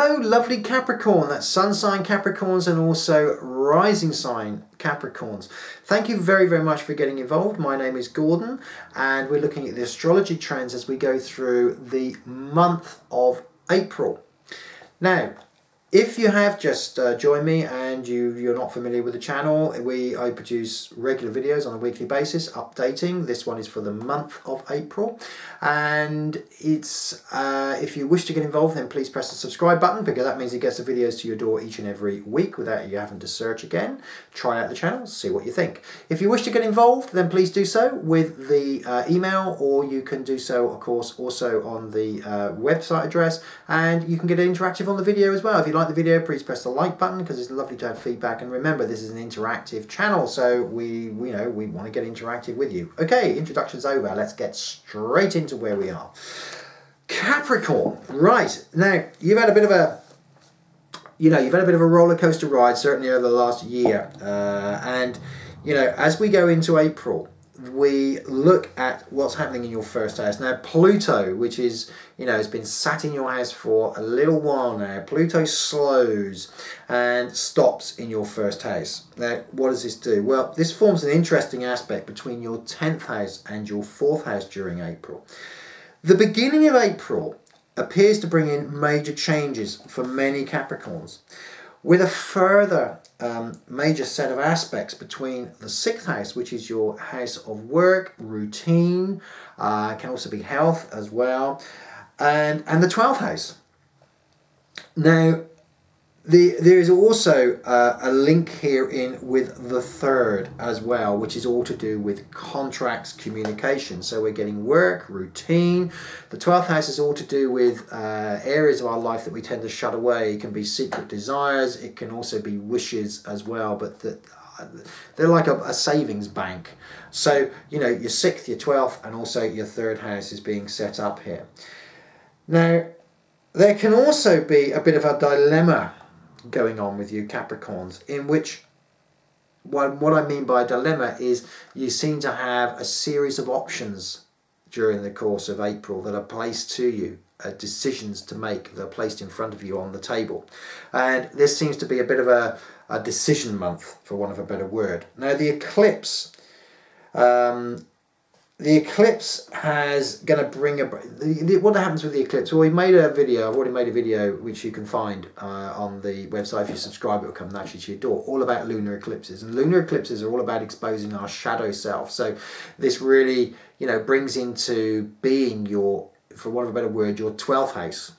Hello lovely Capricorn, that's sun sign Capricorns and also rising sign Capricorns. Thank you very much for getting involved. My name is Gordon and we're looking at the astrology trends as we go through the month of April. Now, if you have just joined me and you're not familiar with the channel, I produce regular videos on a weekly basis, updating. This one is for the month of April. And it's if you wish to get involved, then please press the subscribe button, because that means it gets the videos to your door each and every week without you having to search again. Try out the channel, see what you think. If you wish to get involved, then please do so with the email, or you can do so, of course, also on the website address, and you can get interactive on the video as well. If you like the video, please press the like button, because it's lovely to have feedback. And remember, this is an interactive channel, so we want to get interactive with you. Okay, introduction's over. Let's get straight into where we are. Capricorn. Right, now you've had a bit of a roller coaster ride, certainly over the last year, and as we go into April, we look at what's happening in your first house. Now Pluto, which is, has been sat in your house for a little while now, Pluto slows and stops in your first house. Now what does this do? Well, this forms an interesting aspect between your 10th house and your 4th house during April. The beginning of April appears to bring in major changes for many Capricorns, with a further major set of aspects between the 6th house, which is your house of work, routine, can also be health as well, and the 12th house. Now, there is also a link here in with the 3rd as well, which is all to do with contracts, communication. So we're getting work, routine. The 12th house is all to do with areas of our life that we tend to shut away. It can be secret desires. It can also be wishes as well, but they're like a savings bank. So, your 6th, your 12th, and also your 3rd house is being set up here. Now, there can also be a bit of a dilemma going on with you Capricorns, in which what I mean by dilemma is you seem to have a series of options during the course of April that are placed to you, decisions to make that are placed in front of you on the table, and this seems to be a bit of a decision month, for want of a better word. Now the eclipse has going to bring what happens with the eclipse. Well, I've already made a video which you can find on the website. If you subscribe, it will come naturally to your door, all about lunar eclipses. And lunar eclipses are all about exposing our shadow self. So this really, brings into being your, for want of a better word, your 12th house.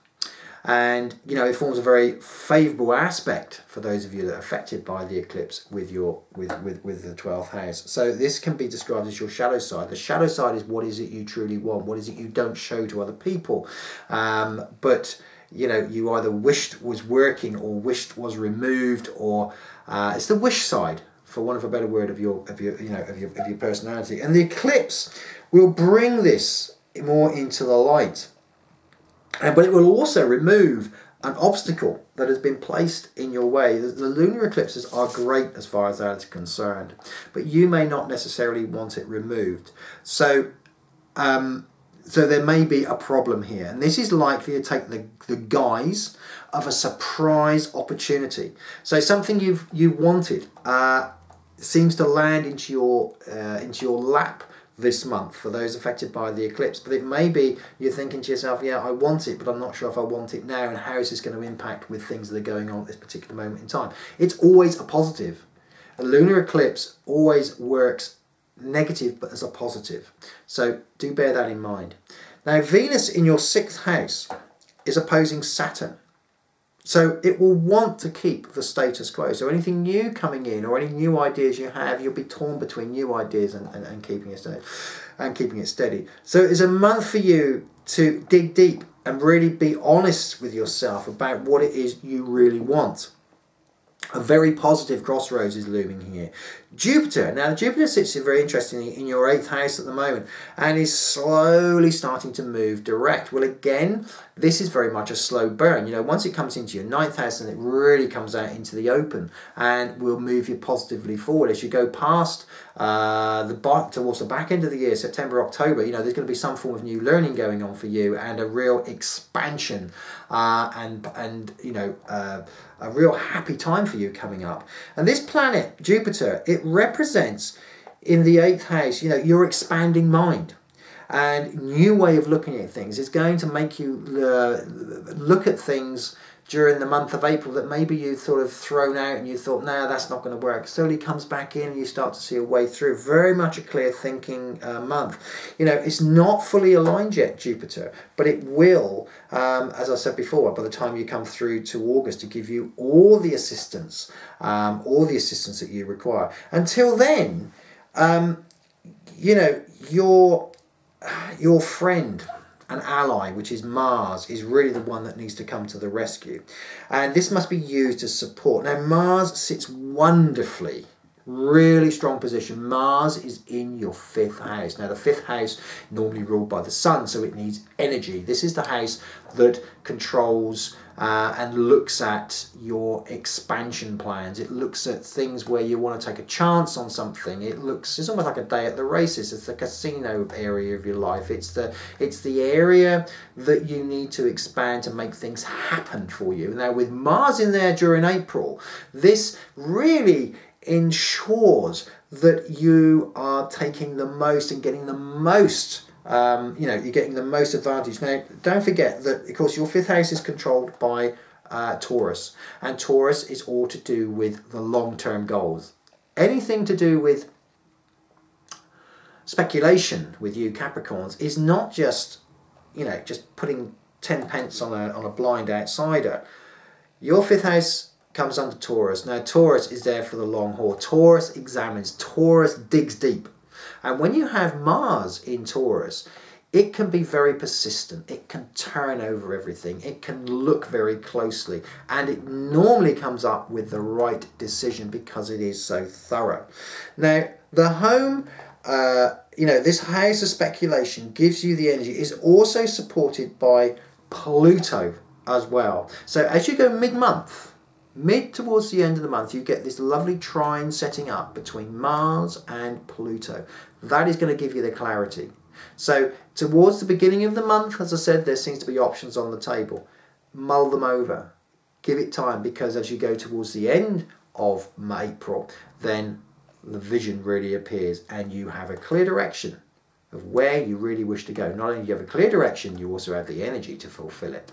And it forms a very favourable aspect for those of you that are affected by the eclipse with the 12th house. So this can be described as your shadow side. The shadow side is what is it you truly want, what is it you don't show to other people, but you either wished was working or wished was removed, or it's the wish side, for want of a better word, of your personality. And the eclipse will bring this more into the light. But it will also remove an obstacle that has been placed in your way. The lunar eclipses are great as far as that is concerned, but you may not necessarily want it removed. So there may be a problem here, and this is likely to take the guise of a surprise opportunity. So something you wanted seems to land into your lap this month for those affected by the eclipse. But it may be you're thinking to yourself, yeah, I want it, but I'm not sure if I want it now, and how is this going to impact with things that are going on at this particular moment in time. It's always a positive. A lunar eclipse always works negative, but as a positive. So do bear that in mind. Now Venus in your 6th house is opposing Saturn. So it will want to keep the status quo. So anything new coming in, or any new ideas you have, you'll be torn between new ideas and keeping it steady. So it's a month for you to dig deep and really be honest with yourself about what it is you really want. A very positive crossroads is looming here. Jupiter. Now, Jupiter sits very interestingly in your 8th house at the moment and is slowly starting to move direct. Well, again, this is very much a slow burn. You know, once it comes into your 9th house, and it really comes out into the open and will move you positively forward as you go past towards the back end of the year, September, October. You know, there's going to be some form of new learning going on for you and a real expansion and you know, a real happy time for you coming up. And this planet, Jupiter, it represents in the 8th house, you know, your expanding mind and new way of looking at things. Is going to make you look at things during the month of April that maybe you sort of thrown out and you thought, no, that's not going to work. Slowly comes back in and you start to see a way through. Very much a clear thinking month. You know, it's not fully aligned yet, Jupiter, but it will, as I said before, by the time you come through to August, to give you all the assistance that you require. Until then, you know, your friend, an ally, which is Mars, is really the one that needs to come to the rescue. And this must be used as support. Now, Mars sits wonderfully, really strong position. Mars is in your 5th house. Now, the 5th house normally ruled by the sun, so it needs energy. This is the house that controls and looks at your expansion plans. It looks at things where you want to take a chance on something. It's almost like a day at the races. It's the casino area of your life. It's the area that you need to expand to make things happen for you. Now, with Mars in there during April, this really ensures that you are taking the most and getting the most. You know, you're getting the most advantage. Now, don't forget that, of course, your 5th house is controlled by Taurus, and Taurus is all to do with the long-term goals. Anything to do with speculation with you Capricorns is not just, you know, just putting 10 pence on a blind outsider. Your 5th house comes under Taurus. Now, Taurus is there for the long haul. Taurus examines. Taurus digs deep. And when you have Mars in Taurus, it can be very persistent. It can turn over everything. It can look very closely. And it normally comes up with the right decision because it is so thorough. Now, the home, you know, this house of speculation gives you the energy. Is also supported by Pluto as well. So as you go mid-month, towards the end of the month, you get this lovely trine setting up between Mars and Pluto. That is going to give you the clarity. So towards the beginning of the month, as I said, there seems to be options on the table. Mull them over. Give it time, because as you go towards the end of April, then the vision really appears and you have a clear direction of where you really wish to go. Not only do you have a clear direction, you also have the energy to fulfill it.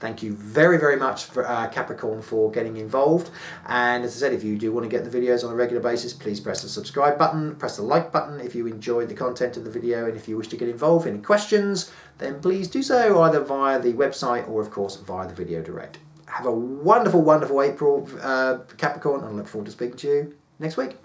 Thank you very, very much for Capricorn for getting involved. And as I said, if you do want to get the videos on a regular basis, please press the subscribe button, press the like button if you enjoyed the content of the video, and if you wish to get involved, any questions, then please do so either via the website or of course via the video direct. Have a wonderful, wonderful April, Capricorn, and I look forward to speaking to you next week.